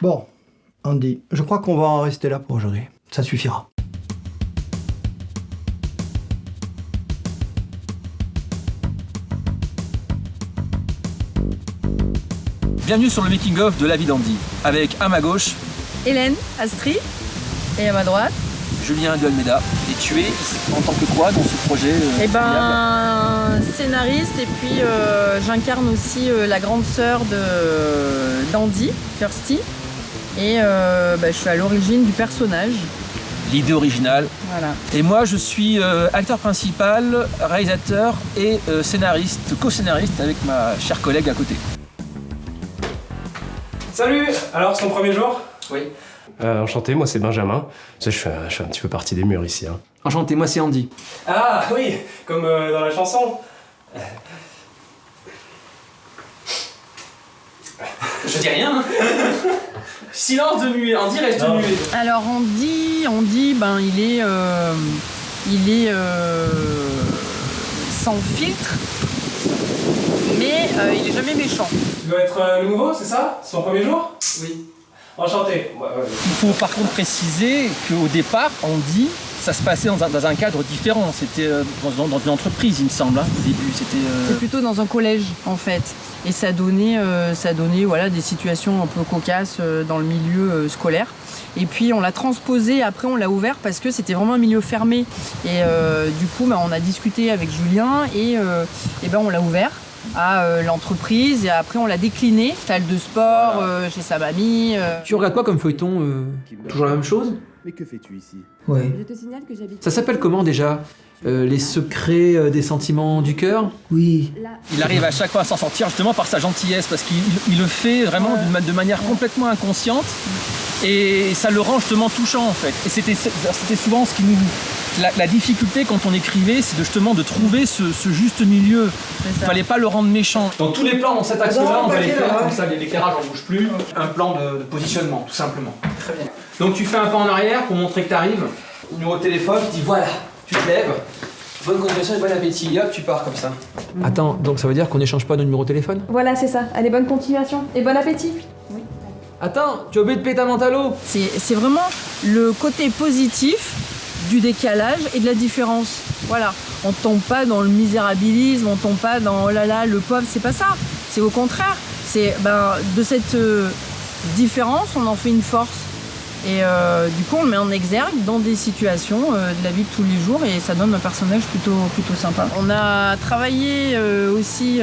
Bon, Andy, je crois qu'on va en rester là pour aujourd'hui. Ça suffira. Bienvenue sur le making-of de La vie d'Andy, avec à ma gauche, Hélène Astri, et à ma droite, Julien de Almeida. Et tu es en tant que quoi dans ce projet scénariste, et puis j'incarne aussi la grande sœur d'Andy, Kirsty, et je suis à l'origine du personnage. L'idée originale. Voilà. Et moi, je suis acteur principal, réalisateur et scénariste, co-scénariste avec ma chère collègue à côté. Salut! Alors, c'est ton premier jour? Oui. Enchanté, moi c'est Benjamin. Tu sais, je fais un petit peu partie des murs ici. Hein. Enchanté, moi c'est Andy. Ah oui, comme dans la chanson. Je dis rien. Silence de muet, Andy reste muet. Alors Andy, il est sans filtre, mais il est jamais méchant. Tu dois être nouveau, c'est ça? C'est ton premier jour? Oui. Enchanté. Il faut par contre préciser qu'au départ, Andy, ça se passait dans un cadre différent. C'était dans une entreprise, il me semble. Hein. Au début, C'est plutôt dans un collège, en fait. Et ça donnait voilà, des situations un peu cocasses dans le milieu scolaire. Et puis on l'a transposé, après on l'a ouvert parce que c'était vraiment un milieu fermé. Et du coup, on a discuté avec Julien et on l'a ouvert à l'entreprise, et après on l'a décliné, salle de sport, chez sa mamie. Tu regardes quoi comme feuilleton Toujours la même chose? Mais que fais-tu ici? Oui. Je te signale que j'habite. Ça s'appelle comment déjà les secrets des sentiments du cœur? Oui. Là. Il arrive à chaque fois à s'en sortir justement par sa gentillesse, parce qu'il le fait vraiment de manière complètement inconsciente, et ça le rend justement touchant en fait. Et c'était souvent ce qui nous... La difficulté quand on écrivait, c'est de trouver ce juste milieu. Il fallait pas le rendre méchant. Dans tous les plans, dans cet axe-là, on va les faire comme ça, l'éclairage ne bouge plus. Un plan de positionnement, tout simplement. Très bien. Donc tu fais un pas en arrière pour montrer que tu arrives. Numéro de téléphone, tu dis voilà, tu te lèves. Bonne continuation et bon appétit. Et hop, tu pars comme ça. Attends, donc ça veut dire qu'on n'échange pas nos numéros de téléphone? Voilà, c'est ça. Allez, bonne continuation et bon appétit. Oui. Attends, tu as oublié de payer ta menthe à l'eau. C'est vraiment le côté positif du décalage et de la différence. Voilà. On tombe pas dans le misérabilisme, on tombe pas dans oh là là, le pauvre, c'est pas ça. C'est au contraire. C'est de cette différence, on en fait une force. Et du coup, on le met en exergue dans des situations de la vie de tous les jours, et ça donne un personnage plutôt sympa. On a travaillé aussi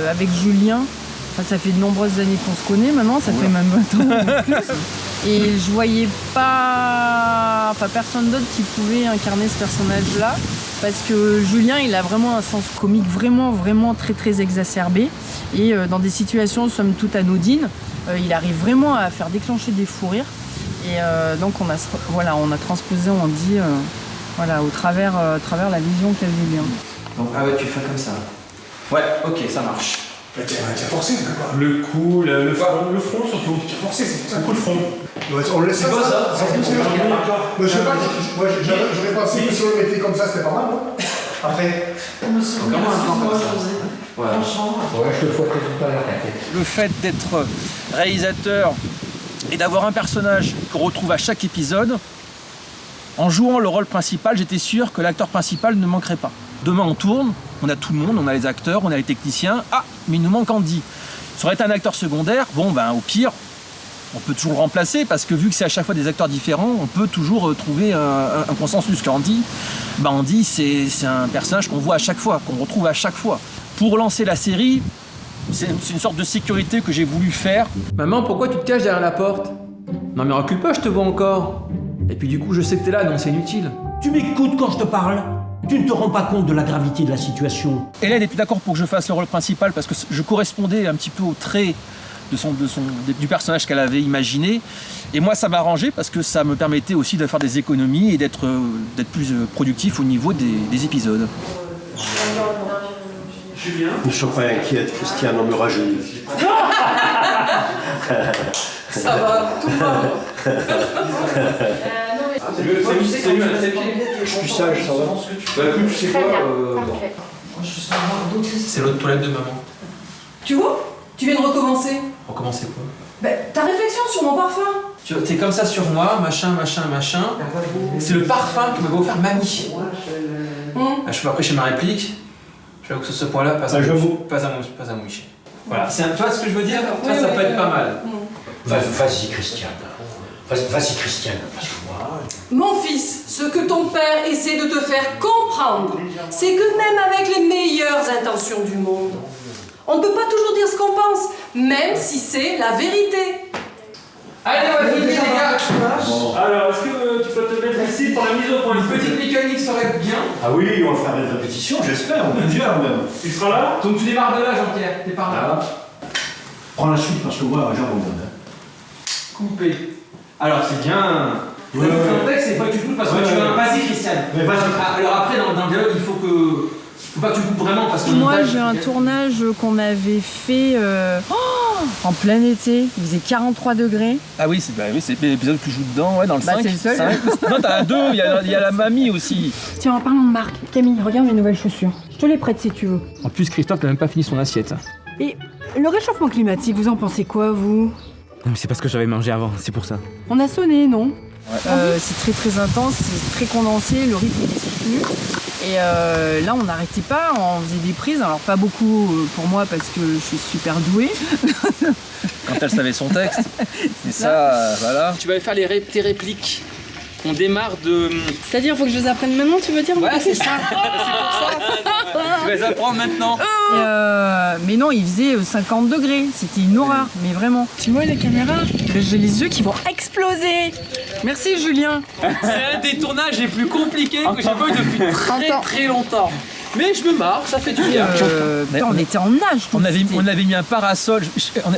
avec Julien. Enfin, ça fait de nombreuses années qu'on se connaît maintenant, ça fait même 20 ans ou plus. Et je voyais pas, personne d'autre qui pouvait incarner ce personnage-là, parce que Julien, il a vraiment un sens comique vraiment très très exacerbé, et dans des situations somme toute anodines, il arrive vraiment à faire déclencher des fous rires. Et donc on a transposé Andy au travers la vision qu'a Julien. Donc, ah ouais, tu fais comme ça. Ouais, ok, ça marche. T'as forcé, c'est quoi? Le cou, le front surtout. T'as forcé, c'est un coup de front. On le laisse C'est quoi ça? Moi, j'aurais pensé que si on le mettait comme ça, c'était pas mal, non? Après. Comment un plan comme ça? Voilà. Ouais, je te vois tout à l'heure, t'inquiète. Le fait d'être réalisateur et d'avoir un personnage qu'on retrouve à chaque épisode, en jouant le rôle principal, j'étais sûr que l'acteur principal ne manquerait pas. Demain on tourne, on a tout le monde, on a les acteurs, on a les techniciens, mais il nous manque Andy. Ça aurait été un acteur secondaire, au pire, on peut toujours le remplacer, parce que vu que c'est à chaque fois des acteurs différents, on peut toujours trouver un consensus. Andy, c'est un personnage qu'on voit à chaque fois, qu'on retrouve à chaque fois. Pour lancer la série, c'est une sorte de sécurité que j'ai voulu faire. Maman, pourquoi tu te caches derrière la porte? Non mais recule pas, je te vois encore. Et puis du coup, je sais que t'es là, donc c'est inutile. Tu m'écoutes quand je te parle? Tu ne te rends pas compte de la gravité de la situation. Hélène était d'accord pour que je fasse le rôle principal parce que je correspondais un petit peu au trait du personnage qu'elle avait imaginé. Et moi, ça m'arrangeait parce que ça me permettait aussi de faire des économies et d'être plus productif au niveau des épisodes. Julien. Ne sois pas inquiète, Christian en me rajeunit. Ça va, tout va. C'est mieux à tes pieds. Je suis sage, ça va. Bah écoute, tu sais quoi C'est l'autre toilette de maman. Tu vois? Tu viens de recommencer. Recommencer quoi? Ta réflexion sur mon parfum. T'es comme ça sur moi, machin. C'est le parfum que m'avait offert mamie. Je suis pas pris chez ma réplique. J'avoue que sur ce point-là, pas à moucher. Voilà, tu vois ce que je veux dire? Ça peut être pas mal. Vas-y, Christiane. Vas-y, Christiane. Mon fils, ce que ton père essaie de te faire comprendre, c'est que même avec les meilleures intentions du monde, on ne peut pas toujours dire ce qu'on pense, même si c'est la vérité. Allez, on va finir, les gars. Alors, est-ce que tu peux te mettre ici pour la mise au point? Une petite mécanique serait bien. Ah oui, on va faire des répétitions, j'espère, on est déjà même. Tu seras là? Donc tu démarres de là, Jean-Pierre. T'es par là. Prends la suite parce que moi, j'abandonne. Coupé. Alors c'est bien. Ouais. Le texte, c'est pas que tu coupes parce que tu vas. Vas-y, Christiane. Mais vas-y. Alors après, dans le dialogue, il faut pas que tu coupes vraiment parce que. Moi, j'ai un tournage qu'on avait fait en plein été. Il faisait 43 degrés. Ah oui, c'est l'épisode que tu joues dedans, ouais, dans le 5. C'est le seul. 5. Non, t'as un 2, il y a la mamie aussi. Tiens, en parlant de marque, Camille, regarde mes nouvelles chaussures. Je te les prête si tu veux. En plus, Christophe n'a même pas fini son assiette. Et le réchauffement climatique, vous en pensez quoi, vous? Non mais c'est parce que j'avais mangé avant, c'est pour ça. On a sonné, non? C'est très très intense, c'est très condensé, le rythme est soutenu. Et là, on n'arrêtait pas, on faisait des prises. Alors pas beaucoup pour moi parce que je suis super douée. Quand elle savait son texte. Mais ça, voilà. Tu vas faire tes répliques. On démarre de... C'est-à-dire, faut que je les apprenne maintenant, tu veux dire? Ouais, c'est ça. C'est pour ça. Tu vas les apprendre maintenant. Mais non, il faisait 50 degrés, c'était une horreur, mais vraiment. Tu vois la caméra? J'ai les yeux qui vont exploser. Merci, Julien. C'est un des tournages les plus compliqués que j'ai pas eu depuis très longtemps. Mais je me marre, ça fait du bien. Putain, on était en nage. On avait mis un parasol.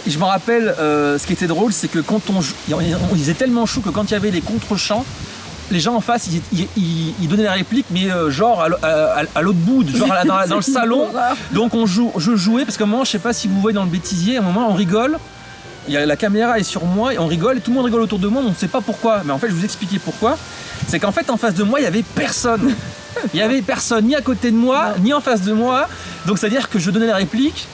Je me rappelle, ce qui était drôle, c'est que quand il faisait tellement chaud que quand il y avait les contre-champs, les gens en face, ils donnaient la réplique, mais genre à l'autre bout, genre dans le salon. Donc je jouais, parce qu'à un moment, je sais pas si vous voyez dans le bêtisier, à un moment, on rigole. La caméra est sur moi et on rigole, et tout le monde rigole autour de moi, on ne sait pas pourquoi. Mais en fait, je vais vous expliquer pourquoi. C'est qu'en fait, en face de moi, il y avait personne. Il y avait personne, ni à côté de moi, ni en face de moi. Donc, c'est-à-dire que je donnais la réplique.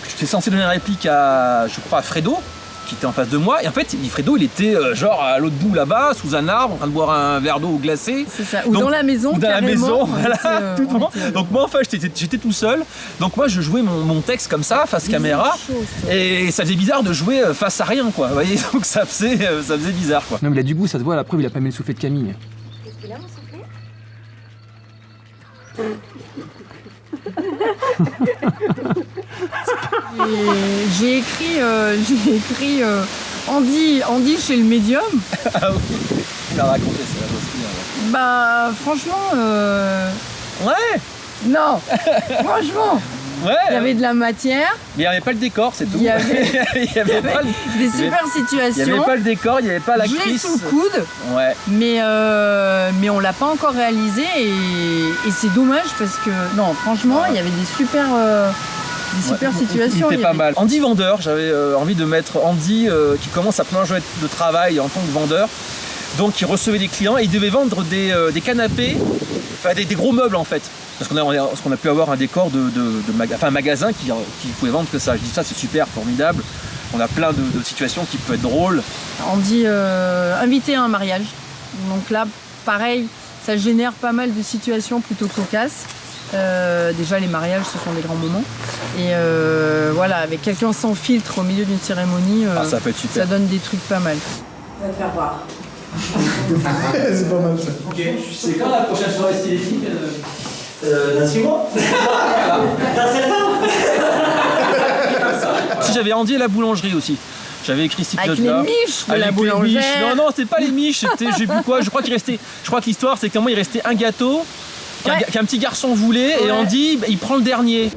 J'étais censé donner la réplique à, je crois, à Fredo, qui était en face de moi. Et en fait, Fredo, il était genre à l'autre bout là-bas, sous un arbre, en train de boire un verre d'eau glacé. C'est ça. Ou donc, dans la maison, ou dans la maison, voilà. Tout le monde. était... Donc moi, en fait, j'étais tout seul. Donc moi, je jouais mon texte comme ça, face caméra. Et ça faisait bizarre de jouer face à rien, quoi. Vous voyez, donc ça faisait bizarre, quoi. Non mais il a du goût, ça se voit. La preuve, il a pas aimé le soufflet de Camille. Qu'est-ce qu'il a, mon soufflet? J'ai écrit Andy chez le médium. Ah oui, il a raconté ça aussi. Bah franchement, Ouais. non, franchement, Ouais. il y avait de la matière, Mais il n'y avait pas le décor, c'est tout. il y avait il y avait pas des super il y situations. avait pas le décor, il n'y avait pas Je l'ai l'actrice. sous le coude, Ouais. mais on l'a pas encore réalisé et c'est dommage parce que non, franchement, il y avait des super situations. Il était il y pas avait- mal. Andy vendeur, j'avais envie de mettre Andy qui commence à plein jouer de travail en tant que vendeur. Donc il recevait des clients et il devait vendre des canapés, enfin des gros meubles en fait. Parce qu'on a pu avoir un décor un magasin qui pouvait vendre que ça. Je dis ça, c'est super, formidable. On a plein de situations qui peuvent être drôles. Andy invité à un mariage. Donc là, pareil, ça génère pas mal de situations plutôt cocasses. Déjà, les mariages, ce sont des grands moments. Et voilà, avec quelqu'un sans filtre au milieu d'une cérémonie, Ça peut être super. ça donne des trucs pas mal. On va te faire voir. C'est pas mal ça. Ok, c'est quand la prochaine soirée stylistique Dans 6 mois? Dans 7 ans? Si j'avais Andy et la boulangerie aussi. J'avais écrit cette Avec note-là. les miches de la Avec les boulangère. miches. Non, c'était pas les miches, c'était je sais plus quoi. Je crois que l'histoire, c'est qu'à un moment, il restait un gâteau qu'un petit garçon voulait et Andy, il prend le dernier.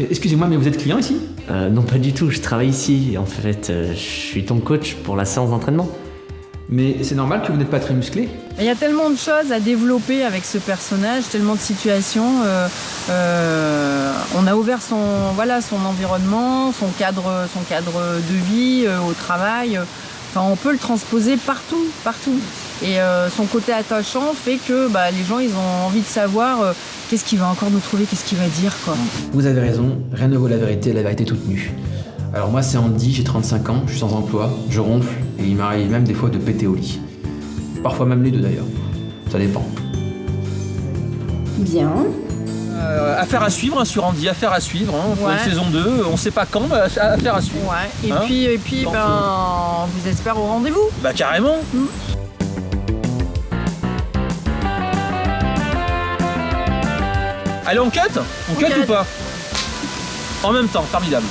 Excusez-moi, mais vous êtes client ici? Non, pas du tout, je travaille ici. En fait, je suis ton coach pour la séance d'entraînement. Mais c'est normal que vous n'êtes pas très musclé. Il y a tellement de choses à développer avec ce personnage, tellement de situations. On a ouvert son environnement, son cadre de vie au travail. Enfin, on peut le transposer partout. Et son côté attachant fait que les gens ils ont envie de savoir qu'est-ce qu'il va encore nous trouver, qu'est-ce qu'il va dire, quoi. Vous avez raison, rien ne vaut la vérité toute nue. Alors moi c'est Andy, j'ai 35 ans, je suis sans emploi, je ronfle et il m'arrive même des fois de péter au lit. Parfois même les deux d'ailleurs, ça dépend. Bien. Affaire à suivre sur Andy, affaire à suivre pour Ouais. une saison 2, on sait pas quand, mais affaire à suivre. Ouais. Et Hein puis Tant on vous espère au rendez-vous. Bah carrément. Allez, on cut On cut. ou pas? En même temps, formidable.